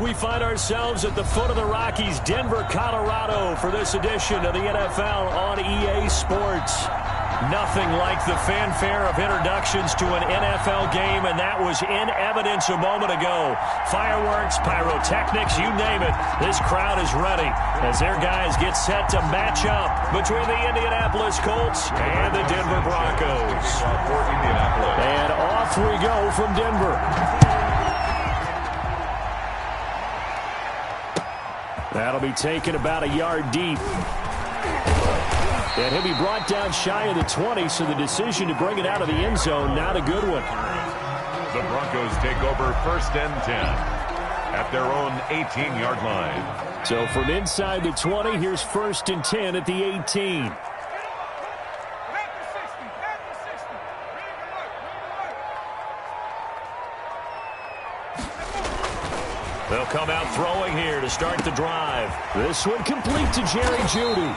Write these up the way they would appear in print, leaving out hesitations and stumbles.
we find ourselves at the foot of the Rockies, Denver, Colorado, for this edition of the NFL on EA Sports. Nothing like the fanfare of introductions to an NFL game, and that was in evidence a moment ago. Fireworks, pyrotechnics, you name it. This crowd is ready as their guys get set to match up between the Indianapolis Colts and the Denver Broncos. And off we go from Denver. That'll be taken about a yard deep. And he'll be brought down shy of the 20, so the decision to bring it out of the end zone, not a good one. The Broncos take over 1st and 10 at their own 18-yard line. So from inside the 20, here's 1st and 10 at the 18. They'll come out throwing here to start the drive. This one complete to Jerry Jeudy.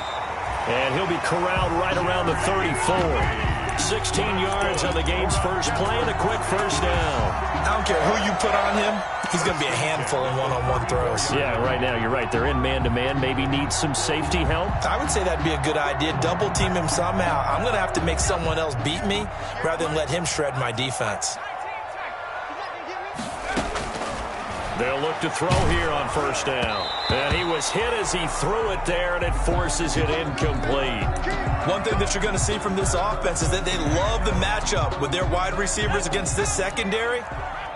And he'll be corralled right around the 34. 16 yards on the game's first play and a quick first down. I don't care who you put on him. He's going to be a handful in one-on-one throws. Yeah, right now you're right. They're in man-to-man. Maybe need some safety help. I would say that'd be a good idea. Double team him somehow. I'm going to have to make someone else beat me rather than let him shred my defense. They'll look to throw here on first down. And he was hit as he threw it there, and it forces it incomplete. One thing that you're going to see from this offense is that they love the matchup with their wide receivers against this secondary.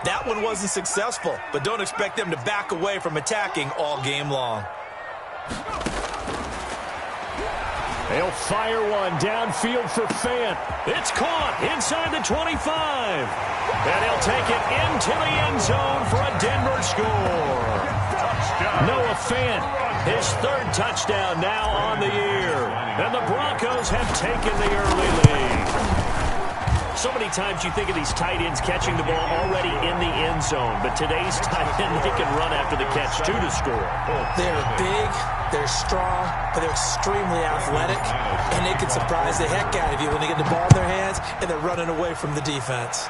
That one wasn't successful, but don't expect them to back away from attacking all game long. They'll fire one downfield for Fant. It's caught inside the 25. And he'll take it into the end zone for a Denver score. Noah Fant, his 3rd touchdown now on the year. And the Broncos have taken the early lead. So many times you think of these tight ends catching the ball already in the end zone. But today's tight end, they can run after the catch, too, to score. They're big, they're strong, but they're extremely athletic. And they can surprise the heck out of you when they get the ball in their hands and they're running away from the defense.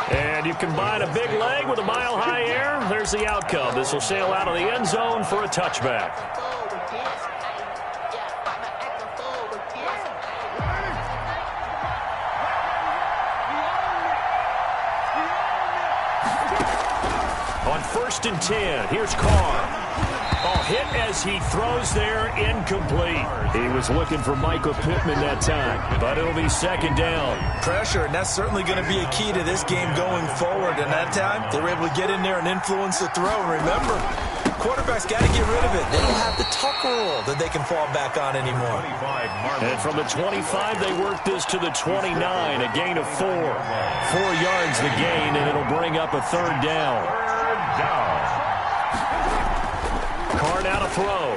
And you combine a big leg with a mile-high air, there's the outcome. This will sail out of the end zone for a touchback. On 1st and 10, here's Carr. Oh, hit as he throws there, incomplete. He was looking for Michael Pittman that time, but it'll be 2nd down. Pressure, and that's certainly going to be a key to this game going forward. And that time, they were able to get in there and influence the throw. And remember, quarterbacks got to get rid of it. They don't have the tuck rule that they can fall back on anymore. And from the 25, they work this to the 29, a gain of 4. 4 yards the gain, and it'll bring up a 3rd down. Carr now to throw.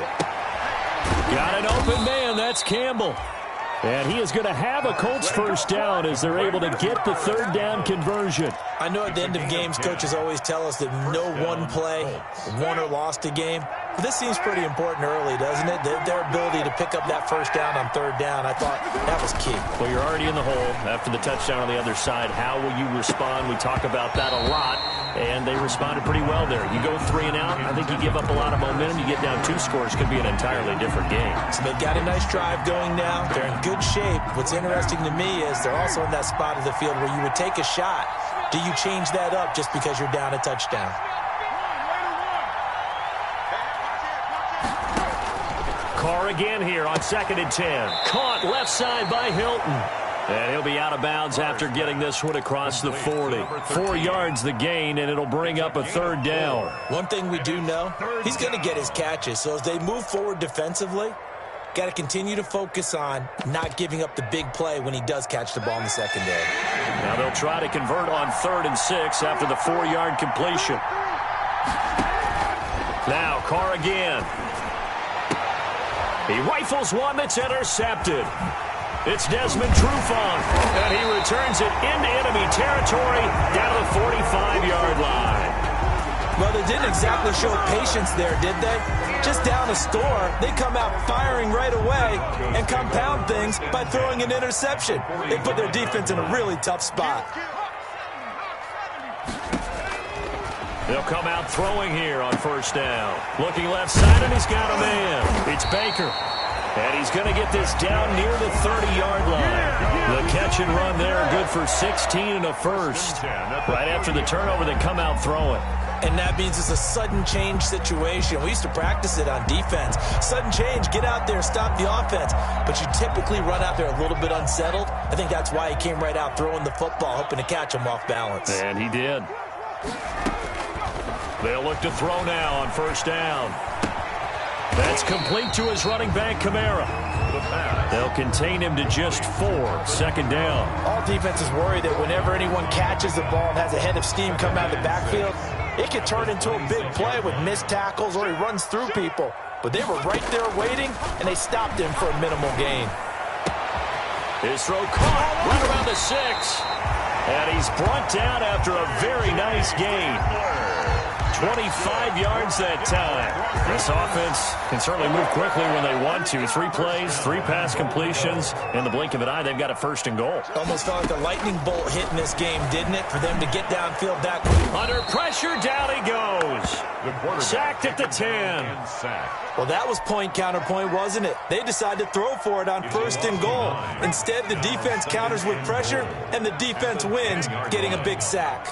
Got an open man. That's Campbell. And he is going to have a Colts first down as they're able to get the 3rd down conversion. I know at the end of games, coaches always tell us that no one play won or lost a game. But this seems pretty important early, doesn't it? Their ability to pick up that first down on 3rd down, I thought that was key. Well, you're already in the hole after the touchdown on the other side. How will you respond? We talk about that a lot, and they responded pretty well there. You go 3 and out, I think you give up a lot of momentum. You get down 2 scores, could be an entirely different game. So they've got a nice drive going now. They're in good shape. What's interesting to me is they're also in that spot of the field where you would take a shot. Do you change that up just because you're down a touchdown? Carr again here on 2nd and 10. Caught left side by Hilton. And he'll be out of bounds after getting this one across the 40. 4 yards the gain, and it'll bring up a 3rd down. One thing we do know, he's going to get his catches. So as they move forward defensively, got to continue to focus on not giving up the big play when he does catch the ball in the secondary. Now they'll try to convert on 3rd and 6 after the 4-yard completion. Now Carr again. He rifles one that's intercepted. It's Desmond Trufant, and he returns it into enemy territory down to the 45-yard line. Well, they didn't exactly show patience there, did they? Just down a score, they come out firing right away and compound things by throwing an interception. They put their defense in a really tough spot. They'll come out throwing here on first down. Looking left side, and he's got a man. It's Baker. And he's going to get this down near the 30-yard line. The catch and run there, good for 16 and a first. Right after the turnover, they come out throwing. And that means it's a sudden change situation. We used to practice it on defense. Sudden change, get out there, stop the offense. But you typically run out there a little bit unsettled. I think that's why he came right out throwing the football, hoping to catch him off balance. And he did. They'll look to throw now on first down. That's complete to his running back, Kamara. They'll contain him to just 4, second down. All defenses worry that whenever anyone catches the ball and has a head of steam come out of the backfield, it could turn into a big play with missed tackles or he runs through people. But they were right there waiting, and they stopped him for a minimal gain. His throw caught right around the 6. And he's brought down after a very nice gain. 25 yards that time. This offense can certainly move quickly when they want to. 3 plays, 3 pass completions. In the blink of an eye, they've got a first and goal. Almost felt like a lightning bolt hit in this game, didn't it? For them to get downfield that quick. Under pressure, down he goes. Sacked at the 10. Well, that was point counterpoint, wasn't it? They decided to throw for it on first and goal. Instead, the defense counters with pressure, and the defense wins, getting a big sack.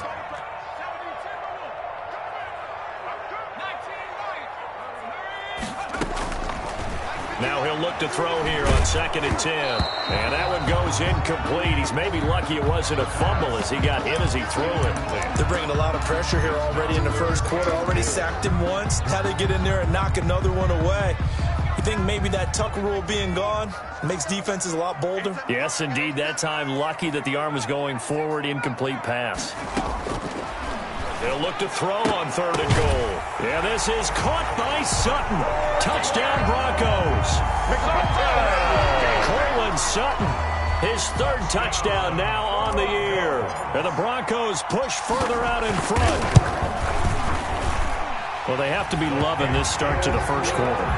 Now he'll look to throw here on 2nd and 10. And that one goes incomplete. He's maybe lucky it wasn't a fumble as he got hit as he threw it. They're bringing a lot of pressure here already in the first quarter. Already sacked him once. Now they get in there and knock another one away. You think maybe that Tucker rule being gone makes defenses a lot bolder? Yes, indeed. That time lucky that the arm was going forward. Incomplete pass. They'll look to throw on 3rd and goal. Yeah, this is caught by Sutton. Touchdown, Broncos. Cortland Sutton, his 3rd touchdown now on the year. And the Broncos push further out in front. Well, they have to be loving this start to the first quarter.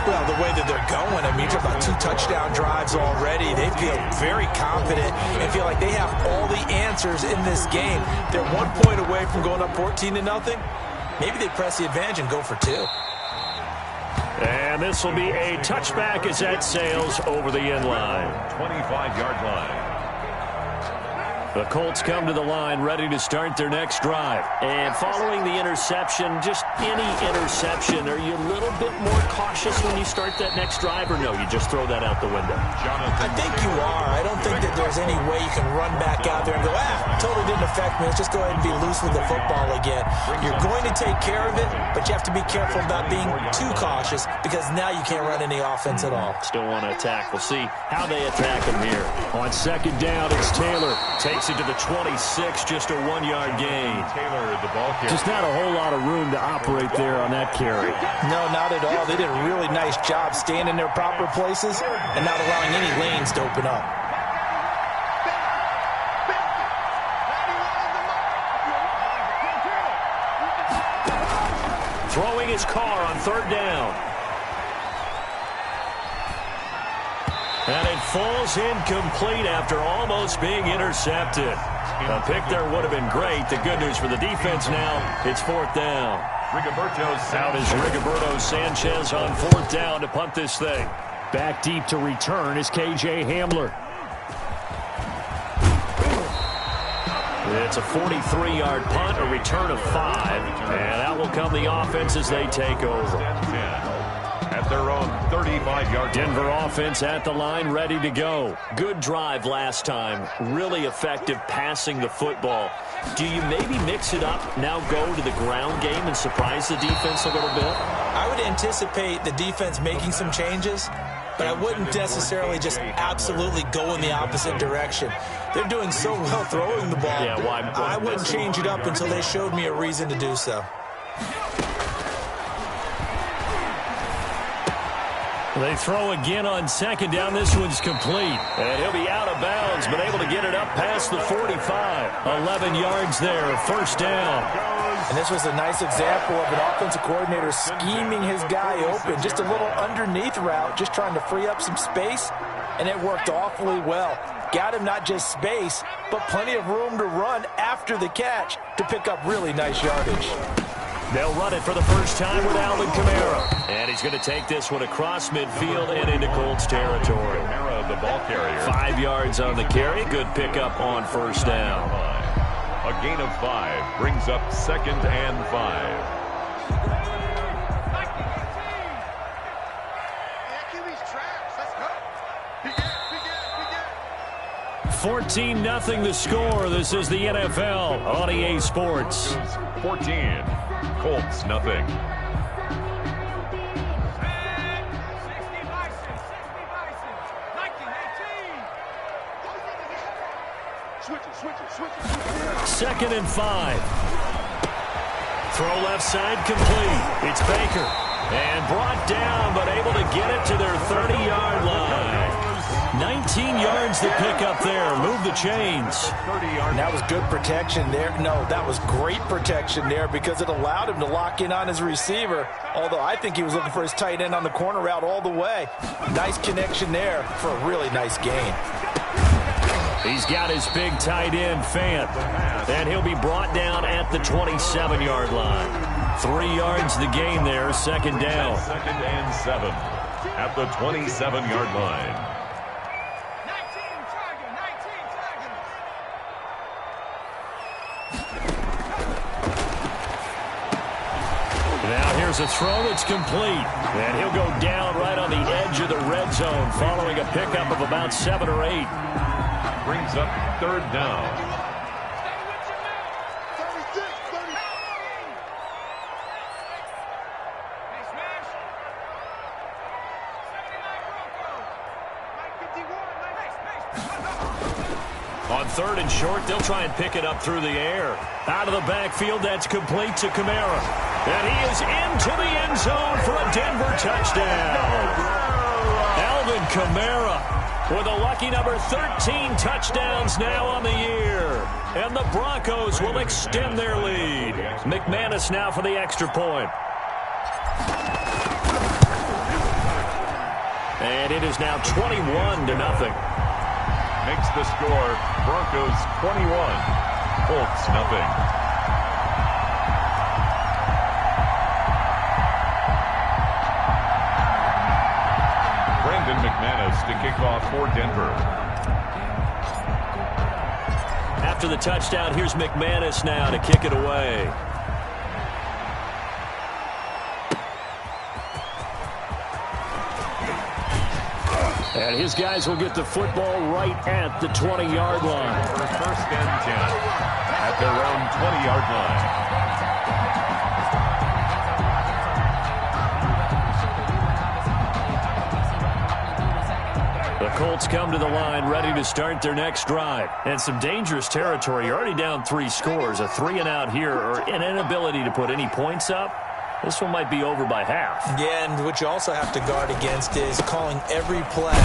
Well, the way that they're going, I mean, you're about 2 touchdown drives already. They feel very confident and feel like they have all the answers in this game. They're 1 point away from going up 14-0. Maybe they press the advantage and go for 2. And this will be a touchback as that sails over the end line. 25-yard line. The Colts come to the line ready to start their next drive. And following the interception, just any interception, are you a little bit more cautious when you start that next drive, or no, you just throw that out the window? I think you are. I don't think that there's any way you can run back out there and go, totally didn't affect me. Let's just go ahead and be loose with the football again. You're going to take care of it, but you have to be careful about being too cautious because now you can't run any offense at all. Still want to attack. We'll see how they attack him here. On 2nd down, it's Taylor. Takes it to the 26, just a 1-yard gain. Taylor, the ball carrier. Just not a whole lot of room to operate there on that carry. No, not at all. They did a really nice job staying in their proper places and not allowing any lanes to open up. Throwing his car on 3rd down. And it falls incomplete after almost being intercepted. A pick there would have been great. The good news for the defense now, it's 4th down. Out is Rigoberto Sanchez on 4th down to punt this thing. Back deep to return is K.J. Hamler. It's a 43-yard punt, a return of 5. And out will come the offense as they take over. At their own 35-yard. Denver offense at the line, ready to go. Good drive last time. Really effective passing the football. Do you maybe mix it up, now go to the ground game and surprise the defense a little bit? I would anticipate the defense making some changes, but I wouldn't necessarily just absolutely go in the opposite direction. They're doing so well throwing the ball. Yeah, why I wouldn't change it up until they showed me a reason to do so. They throw again on 2nd down. This one's complete. And he'll be out of bounds, but able to get it up past the 45. 11 yards there, 1st down. And this was a nice example of an offensive coordinator scheming his guy open. Just a little underneath route, just trying to free up some space, and it worked awfully well. got him not just space, but plenty of room to run after the catch to pick up really nice yardage. They'll run it for the first time with Alvin Kamara. And he's going to take this one across midfield and into Colts territory. Kamara, the ball carrier. 5 yards on the carry. Good pickup on first down. A gain of 5 brings up 2nd and 5. 14-0 the score. This is the NFL on EA Sports. 14. Colts, nothing. Second and 5. Throw left side complete. It's Baker. And brought down, but able to get it to their 30-yard line. 19 yards to pick up there. Move the chains. And that was good protection there. No, that was great protection there because it allowed him to lock in on his receiver. Although I think he was looking for his tight end on the corner route all the way. Nice connection there for a really nice gain. He's got his big tight end, Fant. And he'll be brought down at the 27-yard line. 3 yards the gain there, second down. 2nd and 7 at the 27-yard line. Now here's a throw that's complete. And he'll go down right on the edge of the red zone following a pickup of about 7 or 8. Brings up 3rd down. On 3rd and short, they'll try and pick it up through the air. Out of the backfield, that's complete to Kamara. And he is into the end zone for a Denver touchdown. Alvin Kamara with a lucky number 13 touchdowns now on the year. And the Broncos will extend their lead. McManus now for the extra point. And it is now 21-0. Makes the score Broncos 21, Colts nothing. Brandon McManus to kick off for Denver. After the touchdown, here's McManus now to kick it away. And his guys will get the football right at the 20-yard line. For 1st and 10 at their own 20-yard line. The Colts come to the line ready to start their next drive. And some dangerous territory. You're already down 3 scores. A 3-and-out here or an inability to put any points up. This one might be over by half. Yeah, and what you also have to guard against is calling every play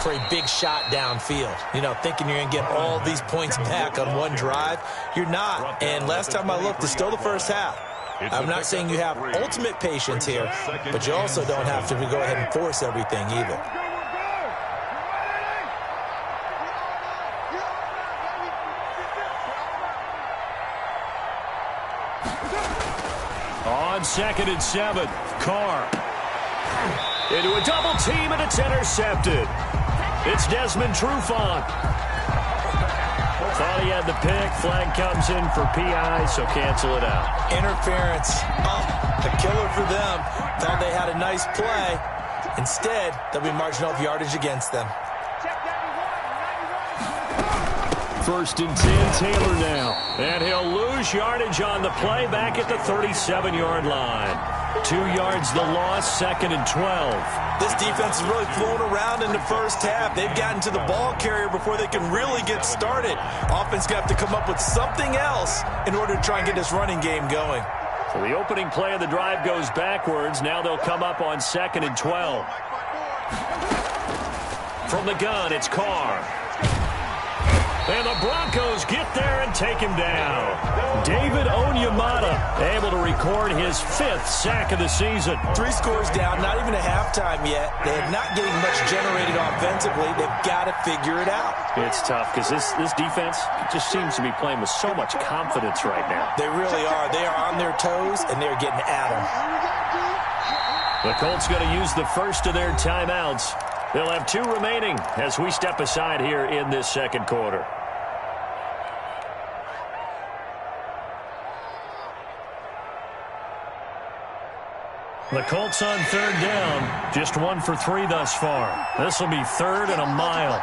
for a big shot downfield. You know, thinking you're going to get all these points back on one drive. You're not. And last time I looked, it's still the first half. I'm not saying you have ultimate patience here, but you also don't have to go ahead and force everything either. On 2nd and 7, Carr. Into a double team, and it's intercepted. It's Desmond Trufant. Thought he had the pick. Flag comes in for PI, so cancel it out. Interference. Oh, a killer for them. Thought they had a nice play. Instead, they'll be marching off yardage against them. 1st and 10, Taylor now. And he'll lose yardage on the play back at the 37-yard line. 2 yards the loss, 2nd and 12. This defense is really flown around in the first half. They've gotten to the ball carrier before they can really get started. Offense got to come up with something else in order to try and get this running game going. So the opening play of the drive goes backwards. Now they'll come up on 2nd and 12. From the gun, it's Carr. And the Broncos get there and take him down. David Onyemata able to recover record his 5th sack of the season. 3 scores down, not even a halftime yet. They're not getting much generated offensively. They've got to figure it out. It's tough because this defense just seems to be playing with so much confidence right now. They really are. They are on their toes, and they're getting at them. The Colts going to use the first of their timeouts. They'll have 2 remaining as we step aside here in this second quarter. The Colts on 3rd down, just 1 for 3 thus far. This will be 3rd and a mile.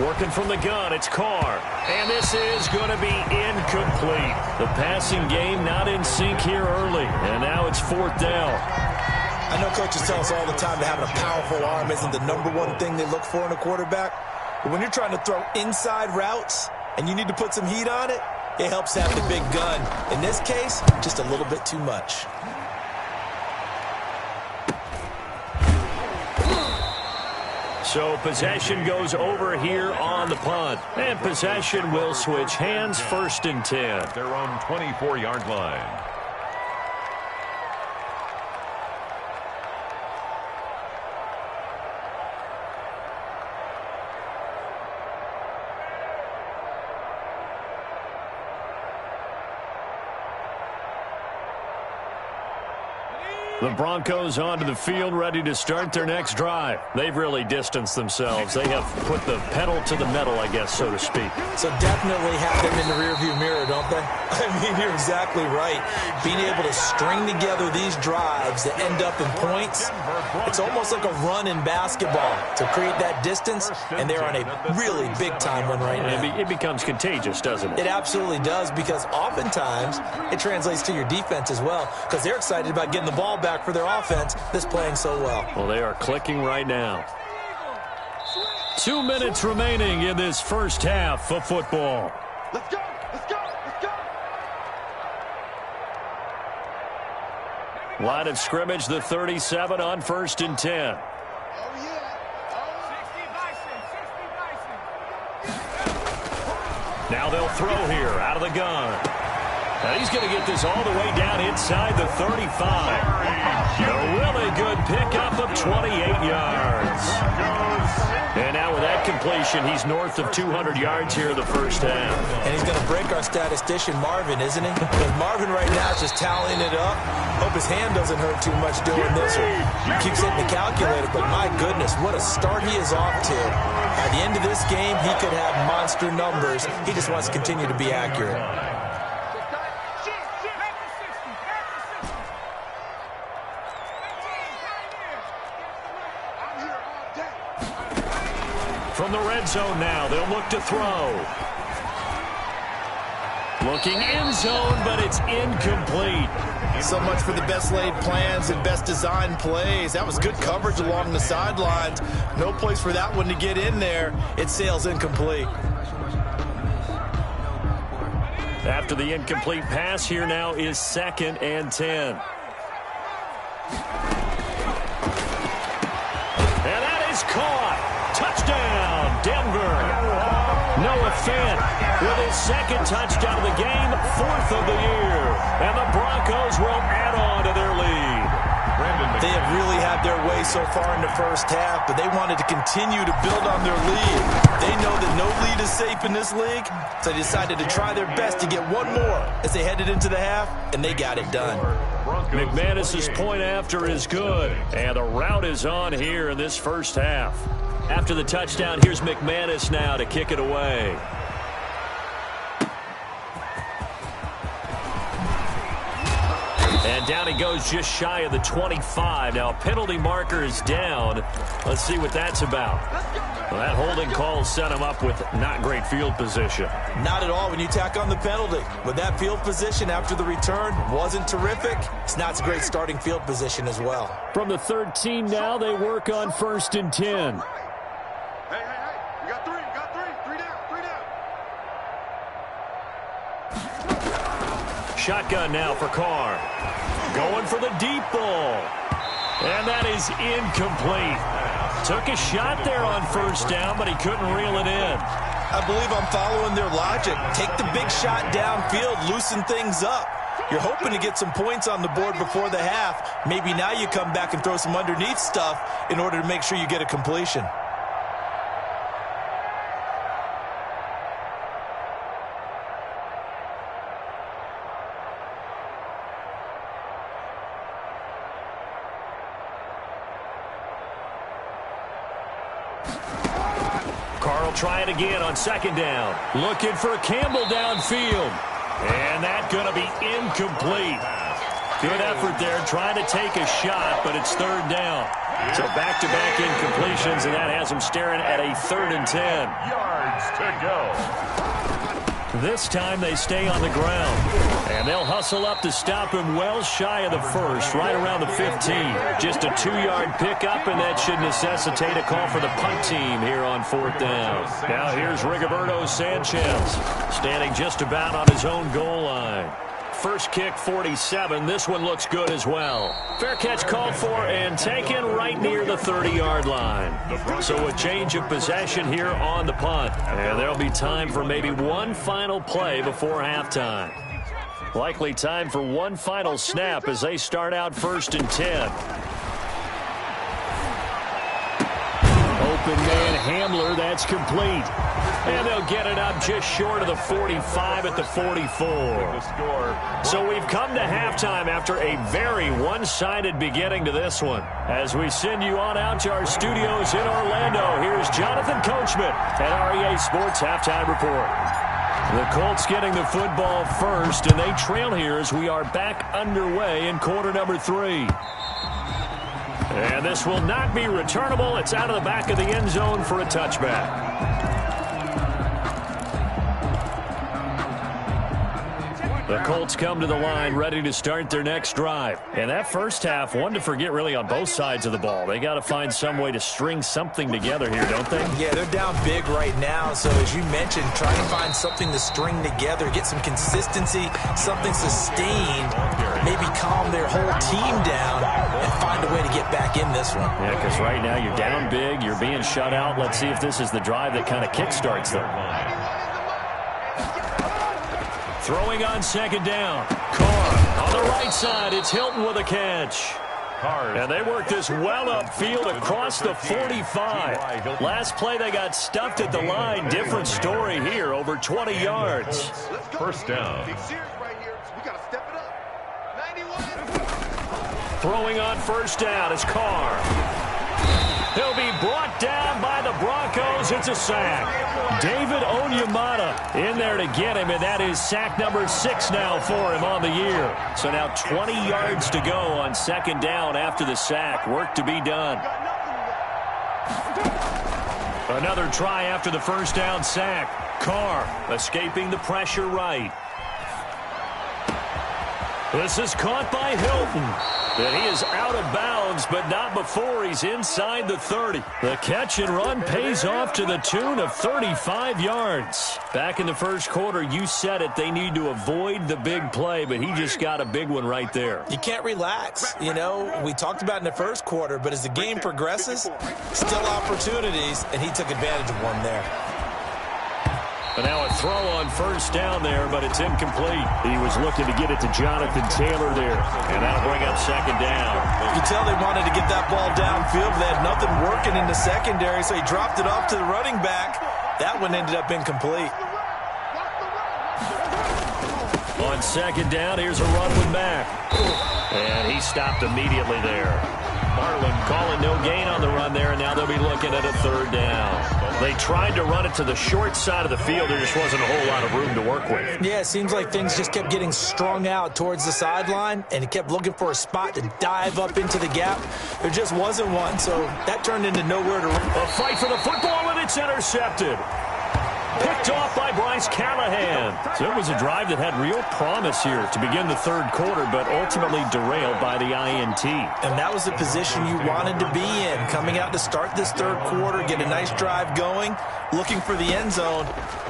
Working from the gun, it's Carr. And this is going to be incomplete. The passing game not in sync here early. And now it's 4th down. I know coaches tell us all the time that having a powerful arm isn't the #1 thing they look for in a quarterback. But when you're trying to throw inside routes and you need to put some heat on it, it helps have the big gun. In this case, just a little bit too much. So possession goes over here on the punt. And possession will switch hands, 1st and 10. Their own 24-yard line. The Broncos onto the field, ready to start their next drive. They've really distanced themselves. They have put the pedal to the metal, I guess, so to speak. So definitely have them in the rearview mirror, don't they? I mean, you're exactly right. Being able to string together these drives that end up in points, it's almost like a run in basketball to create that distance, and they're on a really big-time one right now. It becomes contagious, doesn't it? It absolutely does, because oftentimes it translates to your defense as well, because they're excited about getting the ball back for their offense that's playing so well. Well, they are clicking right now. 2 minutes remaining in this first half of football. Let's go! Let's go! Let's go! Line of scrimmage, the 37 on 1st and 10. Now they'll throw here out of the gun. Now he's going to get this all the way down inside the 35. A really good pickup of 28 yards. And now with that completion, he's north of 200 yards here in the first half. And he's going to break our statistician, Marvin, isn't he? Because Marvin right now is just tallying it up. Hope his hand doesn't hurt too much doing this, or keeps hitting the calculator. But my goodness, what a start he is off to. By the end of this game, he could have monster numbers. He just wants to continue to be accurate. From the red zone now, they'll look to throw. Looking end zone, but it's incomplete. So much for the best laid plans and best designed plays. That was good coverage along the sidelines. No place for that one to get in there. It sails incomplete. After the incomplete pass, here now is 2nd and 10. And that is caught. Touchdown, Denver. Noah Fant with his 2nd touchdown of the game, 4th of the year. And the Broncos will add on to their lead. They have really had their way so far in the first half, but they wanted to continue to build on their lead. They know that no lead is safe in this league, so they decided to try their best to get one more as they headed into the half, and they got it done. McManus's point after is good, and the route is on here in this first half. After the touchdown, here's McManus now to kick it away. And down he goes just shy of the 25. Now a penalty marker is down. Let's see what that's about. Well, that holding call set him up with not great field position. Not at all when you tack on the penalty. With that field position after the return wasn't terrific. It's not a great starting field position as well. From the 13 now, they work on 1st and 10. Hey, we got three down. shotgun now for Carr. Going for the deep ball. And that is incomplete. Took a shot there on first down, but he couldn't reel it in. I believe I'm following their logic. Take the big shot downfield, loosen things up. You're hoping to get some points on the board before the half. Maybe now you come back and throw some underneath stuff in order to make sure you get a completion. Try it again on second down. Looking for Campbell downfield. And that's going to be incomplete. Good effort there trying to take a shot, but it's third down. So back-to-back incompletions, and that has him staring at a 3rd and 10. Yards to go. This time they stay on the ground. And they'll hustle up to stop him well shy of the first, right around the 15. Just a 2-yard pickup, and that should necessitate a call for the punt team here on 4th down. Now here's Rigoberto Sanchez, standing just about on his own goal line. First kick, 47. This one looks good as well. Fair catch called for and taken right near the 30-yard line. So a change of possession here on the punt. And there'll be time for maybe one final play before halftime. Likely time for one final snap as they start out 1st and 10. Open man Hamler, that's complete. And they'll get it up just short of the 45 at the 44. So we've come to halftime after a very one-sided beginning to this one. As we send you on out to our studios in Orlando, here's Jonathan Coachman at REA Sports Halftime Report. The Colts getting the football first, and they trail here as we are back underway in quarter number 3. And this will not be returnable. It's out of the back of the end zone for a touchback. The Colts come to the line ready to start their next drive. And that first half, one to forget really on both sides of the ball. They got to find some way to string something together here, don't they? Yeah, they're down big right now. So as you mentioned, try to find something to string together, get some consistency, something sustained, maybe calm their whole team down and find a way to get back in this one. Yeah, because right now you're down big, you're being shut out. Let's see if this is the drive that kind of kickstarts them. Throwing on second down. Carr on the right side. It's Hilton with a catch. And they work this well upfield across the 45. Last play they got stuffed at the line. Different story here, over 20 yards. First down. Throwing on first down is Carr. He'll be brought down by the Broncos. It's a sack. David Onyemata in there to get him, and that is sack number 6 now for him on the year. So now 20 yards to go on second down after the sack. Work to be done. Another try after the first down sack. Carr escaping the pressure right. This is caught by Hilton. And he is out of bounds, but not before he's inside the 30. The catch and run pays off to the tune of 35 yards. Back in the first quarter, you said it, they need to avoid the big play, but he just got a big one right there. You can't relax. You know, we talked about in the first quarter, but as the game progresses, still opportunities, and he took advantage of one there. And now a throw on first down there, but it's incomplete. He was looking to get it to Jonathan Taylor there, and that'll bring up second down. You can tell they wanted to get that ball downfield, but they had nothing working in the secondary, so he dropped it off to the running back. That one ended up incomplete. On second down, here's a run with Mack. And he stopped immediately there. Marlin calling no gain on the run there, and now they'll be looking at a third down. They tried to run it to the short side of the field. There just wasn't a whole lot of room to work with. Yeah, it seems like things just kept getting strung out towards the sideline, and he kept looking for a spot to dive up into the gap. There just wasn't one, so that turned into nowhere to run. A fight for the football, and it's intercepted. Picked off by Bryce Callahan. So it was a drive that had real promise here to begin the third quarter, but ultimately derailed by the INT. And that was the position you wanted to be in, coming out to start this third quarter, get a nice drive going, looking for the end zone.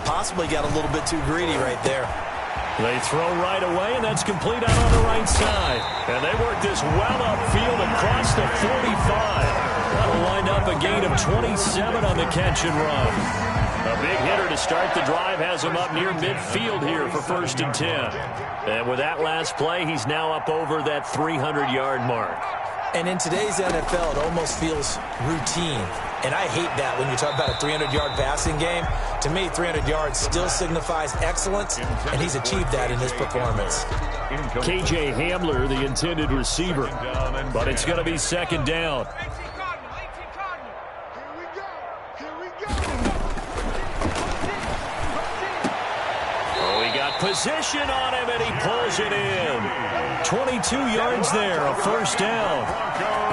Possibly got a little bit too greedy right there. They throw right away, and that's complete out on the right side. And they work this well upfield across the 45. That'll wind up a gain of 27 on the catch and run. A big hitter to start the drive has him up near midfield here for 1st and 10. And with that last play, he's now up over that 300-yard mark. And in today's NFL, it almost feels routine. And I hate that when you talk about a 300-yard passing game. To me, 300 yards still signifies excellence, and he's achieved that in his performance. KJ Hamler, the intended receiver. But it's going to be 2nd down. Oh, he got position on him, and he pulls it in. 22 yards there, a 1st down.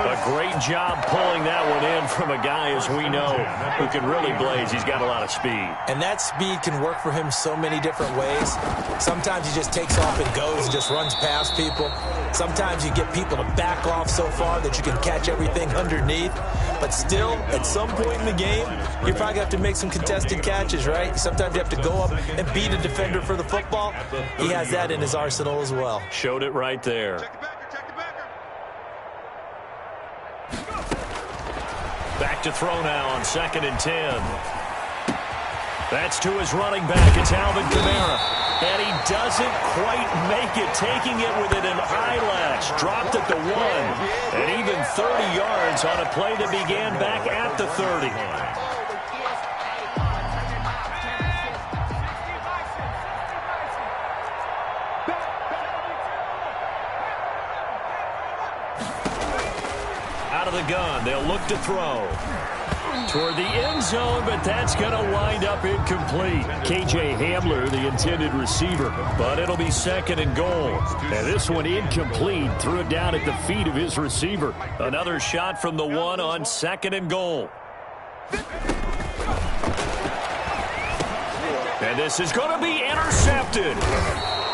A great job pulling that one in from a guy, as we know, who can really blaze. He's got a lot of speed. And that speed can work for him so many different ways. Sometimes he just takes off and goes, just runs past people. Sometimes you get people to back off so far that you can catch everything underneath. But still, at some point in the game, you probably have to make some contested catches, right? Sometimes you have to go up and beat a defender for the football. He has that in his arsenal as well. Showed it right there. Back to throw now on 2nd and 10. That's to his running back. It's Alvin Kamara. And he doesn't quite make it, taking it within an eyelash. Dropped at the 1. And even 30 yards on a play that began back at the 30. Out of the gun, they'll look to throw. Toward the end zone, but that's going to wind up incomplete. KJ Hamler, the intended receiver, but it'll be 2nd and goal. And this one incomplete, threw it down at the feet of his receiver. Another shot from the 1 on 2nd and goal. And this is going to be intercepted.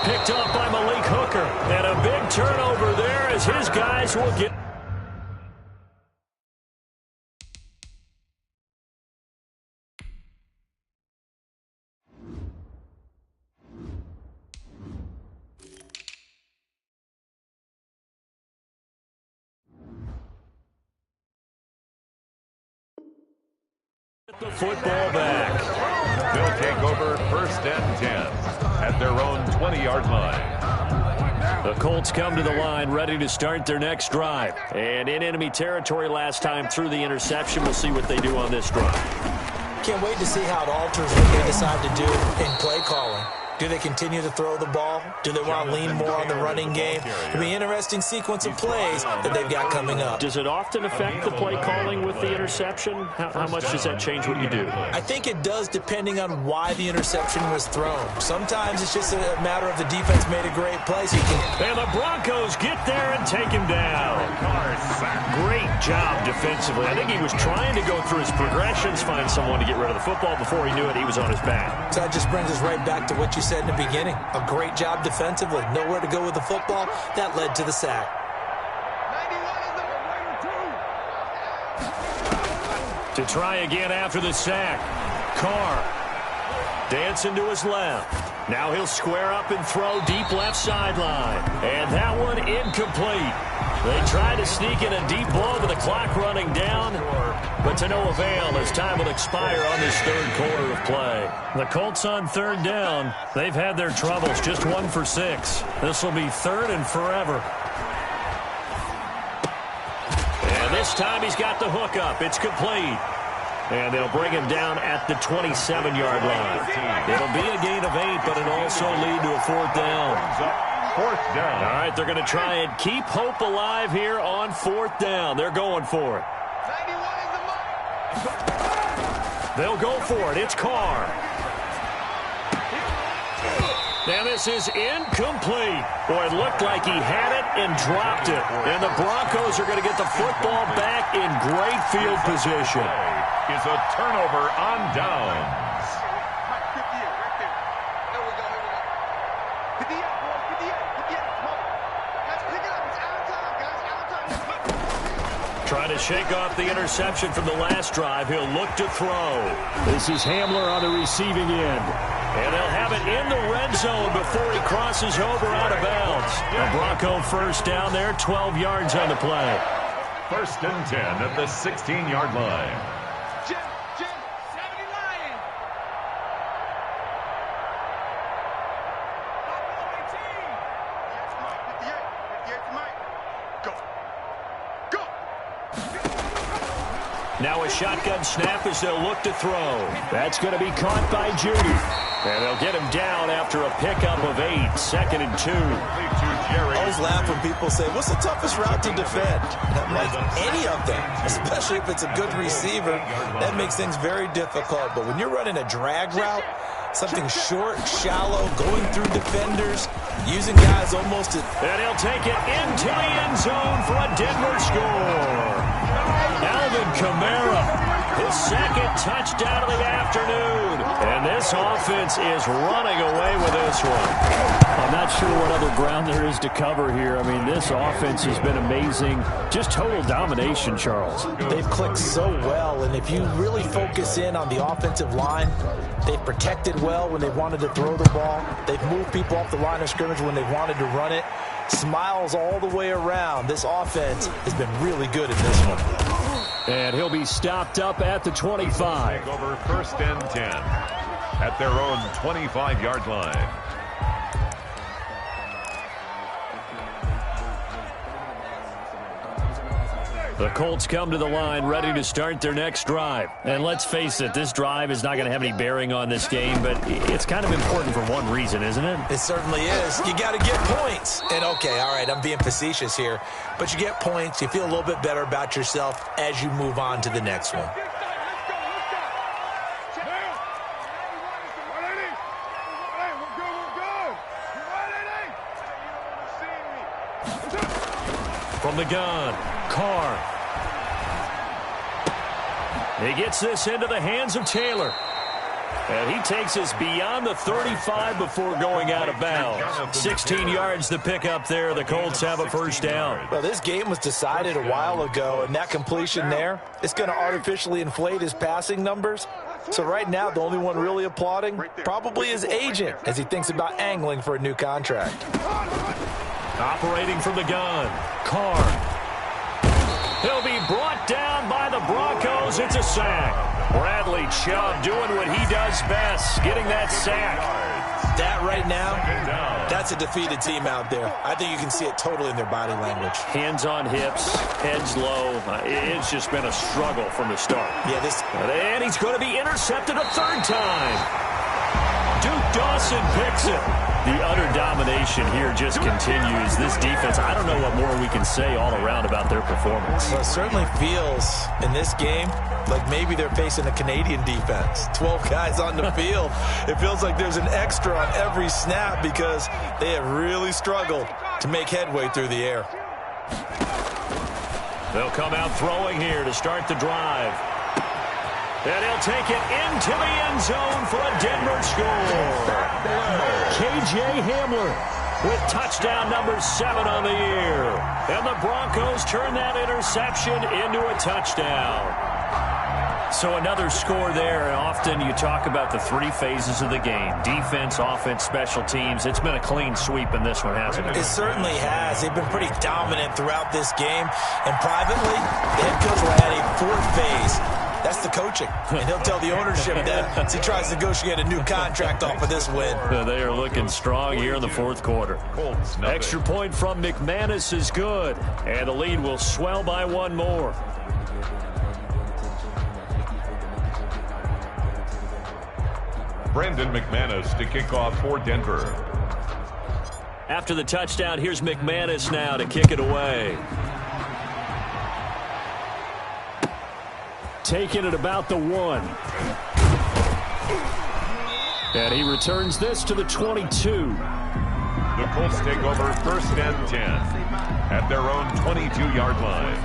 Picked up by Malik Hooker. And a big turnover there as his guys will get... the football back. They'll take over 1st and 10 at their own 20-yard line. The Colts come to the line ready to start their next drive. And in enemy territory last time through the interception. We'll see what they do on this drive. Can't wait to see how it alters what they decide to do in play calling. Do they continue to throw the ball? Do they want to lean more on the running game? It'll be an interesting sequence of plays that they've got coming up. Does it often affect the play calling with the interception? How much does that change what you do? I think it does, depending on why the interception was thrown. Sometimes it's just a matter of the defense made a great play. So you can... And the Broncos get there and take him down. Great job defensively. I think he was trying to go through his progressions, find someone to get rid of the football. Before he knew it, he was on his back. So that just brings us right back to what you said in the beginning. A great job defensively. Nowhere to go with the football. That led to the sack. 91 is To try again after the sack. Carr dancing to his left. Now he'll square up and throw deep left sideline. And that one incomplete. They try to sneak in a deep ball with the clock running down, but to no avail as time will expire on this 3rd quarter of play. The Colts on 3rd down. They've had their troubles, just 1 for 6. This will be 3rd and forever. And this time he's got the hook up. It's complete. And they'll bring him down at the 27-yard line. It'll be a gain of 8, but it'll also lead to a 4th down. 4th down. All right, they're going to try and keep hope alive here on 4th down. They're going for it. 91 is the mark. They'll go for it. It's Carr. And this is incomplete. Boy, it looked like he had it and dropped it. And the Broncos are going to get the football back in great field position. Is a turnover on downs. Trying to shake off the interception from the last drive. He'll look to throw. This is Hamler on the receiving end. And they'll have it in the red zone before he crosses over out of bounds. A Bronco first down there, 12 yards on the play. 1st and 10 at the 16-yard line. Jim, 70 Lions. Buffalo 18. 58 to Mike. Go. Now a shotgun snap as they'll look to throw. That's going to be caught by Judy. And they'll get him down after a pickup of 8, 2nd and 2. I always laugh when people say, what's the toughest route to defend? And I'm like, any of them, especially if it's a good receiver. That makes things very difficult. But when you're running a drag route, something short, shallow, going through defenders, using guys almost at... And he'll take it into the end zone for a Denver score. Alvin Kamara, his 2nd touchdown of the afternoon. And this offense is running away with this one. I'm not sure what other ground there is to cover here. I mean, this offense has been amazing. Just total domination, Charles. They've clicked so well, and if you really focus in on the offensive line, they've protected well when they wanted to throw the ball. They've moved people off the line of scrimmage when they wanted to run it. Smiles all the way around. This offense has been really good in this one. And he'll be stopped up at the 25. Take over 1st and 10 at their own 25-yard line. The Colts come to the line ready to start their next drive. And let's face it, this drive is not going to have any bearing on this game, but it's kind of important for one reason, isn't it? It certainly is. You got to get points. And okay, all right, I'm being facetious here, but you get points. You feel a little bit better about yourself as you move on to the next one. From the gun, Carr. He gets this into the hands of Taylor. And he takes us beyond the 35 before going out of bounds. 16 yards to pick up there. The Colts have a first down. Well, this game was decided a while ago, and that completion there, it's going to artificially inflate his passing numbers. So right now, the only one really applauding probably his agent as he thinks about angling for a new contract. Operating from the gun, Carr. He'll be brought down by the Broncos. It's a sack. Bradley Chubb doing what he does best, getting that sack. That right now, that's a defeated team out there. I think you can see it totally in their body language. Hands on hips, heads low. It's just been a struggle from the start. Yeah, And he's going to be intercepted a 3rd time. Duke Dawson picks it. The utter domination here just continues. This defense, I don't know what more we can say all around about their performance. Well, it certainly feels in this game like maybe they're facing a Canadian defense. 12 guys on the field. It feels like there's an extra on every snap because they have really struggled to make headway through the air. They'll come out throwing here to start the drive. And he'll take it into the end zone for a Denver score. K.J. Hamler with touchdown number 7 on the year. And the Broncos turn that interception into a touchdown. So another score there, and often you talk about the 3 phases of the game. Defense, offense, special teams. It's been a clean sweep in this one, hasn't it? It certainly has. They've been pretty dominant throughout this game. And privately, the head coach will add a 4th phase. That's the coaching. And he'll tell the ownership that as he tries to negotiate a new contract off of this win. They are looking strong here in the 4th quarter. Extra point from McManus is good. And the lead will swell by 1 more. Brandon McManus to kick off for Denver. After the touchdown, here's McManus now to kick it away. Taking it about the 1. And he returns this to the 22. The Colts take over 1st and 10 at their own 22-yard line.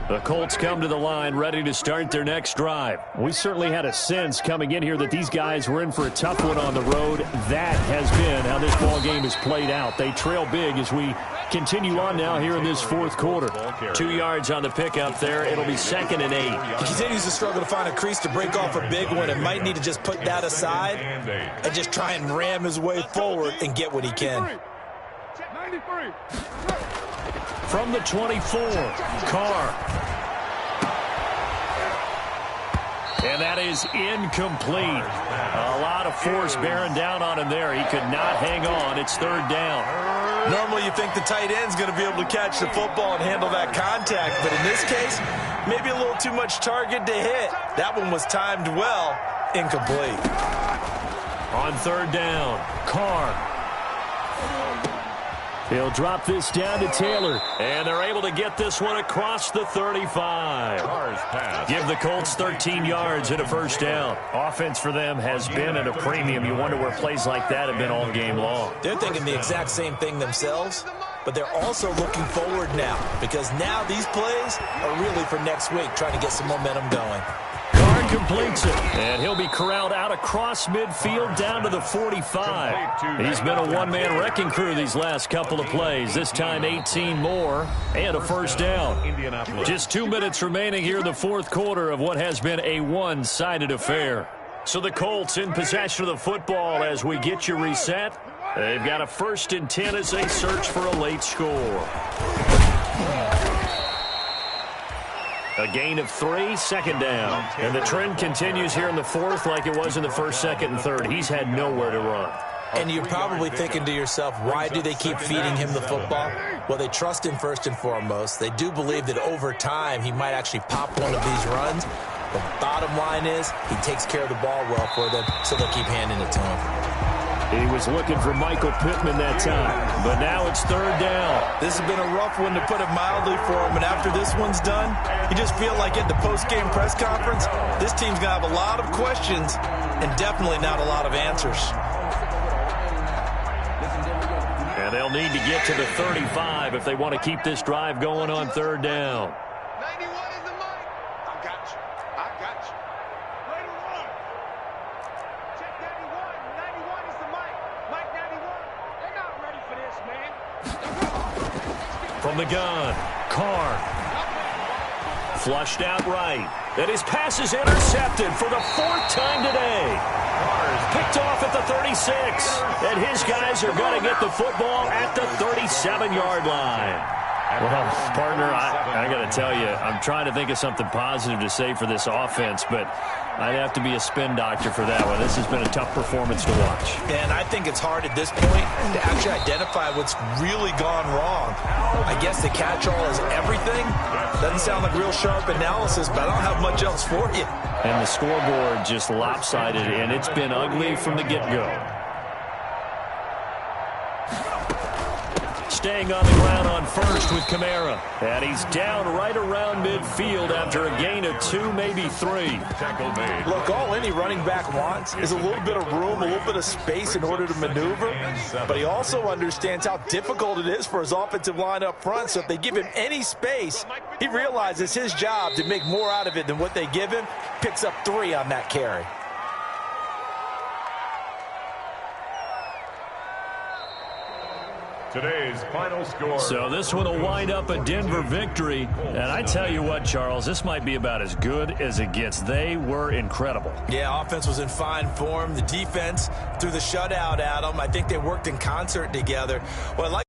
The Colts come to the line ready to start their next drive. We certainly had a sense coming in here that these guys were in for a tough one on the road. That has been how this ball game has played out. They trail big as we continue on now here in this fourth quarter. 2 yards on the pickup there. It'll be 2nd and 8. He continues to struggle to find a crease to break off a big one and might need to just put that aside and just try and ram his way forward and get what he can. From the 24, Carr. And that is incomplete. A lot of force bearing down on him there. He could not hang on. It's 3rd down. Normally you think the tight end's going to be able to catch the football and handle that contact, but in this case, maybe a little too much target to hit. That one was timed well. Incomplete. On 3rd down, Carr. He'll drop this down to Taylor. And they're able to get this one across the 35. Give the Colts 13 yards and a 1st down. Offense for them has been at a premium. You wonder where plays like that have been all game long. They're thinking the exact same thing themselves, but they're also looking forward now because now these plays are really for next week, trying to get some momentum going. Carr completes it, and he'll be corralled out across midfield down to the 45. He's been a one-man wrecking crew these last couple of plays. This time 18 more and a 1st down. Just 2 minutes remaining here in the fourth quarter of what has been a one-sided affair. So the Colts in possession of the football as we get you reset. They've got a 1st and 10 as they search for a late score. A gain of 3, 2nd down. And the trend continues here in the fourth like it was in the 1st, 2nd, and 3rd. He's had nowhere to run. And you're probably thinking to yourself, why do they keep feeding him the football? Well, they trust him first and foremost. They do believe that over time he might actually pop one of these runs. The bottom line is he takes care of the ball well for them, so they'll keep handing it to him. He was looking for Michael Pittman that time, but now it's 3rd down. This has been a rough one, to put it mildly, for him, and after this one's done, you just feel like at the post-game press conference, this team's going to have a lot of questions and definitely not a lot of answers. And they'll need to get to the 35 if they want to keep this drive going on 3rd down. 91 is the mic. I got you. I got you. 91. Check 91. 91 is the mic. Mike 91. They're not ready for this, man. From the gun, Carr. Flushed out right. And his pass is intercepted for the 4th time today. Picked off at the 36. And his guys are going to get the football at the 37-yard line. Well, partner, I got to tell you, I'm trying to think of something positive to say for this offense, but I'd have to be a spin doctor for that one. This has been a tough performance to watch. And I think it's hard at this point to actually identify what's really gone wrong. I guess the catch-all is everything. Doesn't sound like real sharp analysis, but I don't have much else for you. And the scoreboard just lopsided, and it's been ugly from the get-go. Staying on the ground on 1st with Kamara. And he's down right around midfield after a gain of 2, maybe 3. Look, all any running back wants is a little bit of room, a little bit of space in order to maneuver. But he also understands how difficult it is for his offensive line up front. So if they give him any space, he realizes his job to make more out of it than what they give him. Picks up 3 on that carry. Today's final score. So this one will wind up a Denver victory. And I tell you what, Charles, this might be about as good as it gets. They were incredible. Yeah, offense was in fine form. The defense threw the shutout at them. I think they worked in concert together. Well,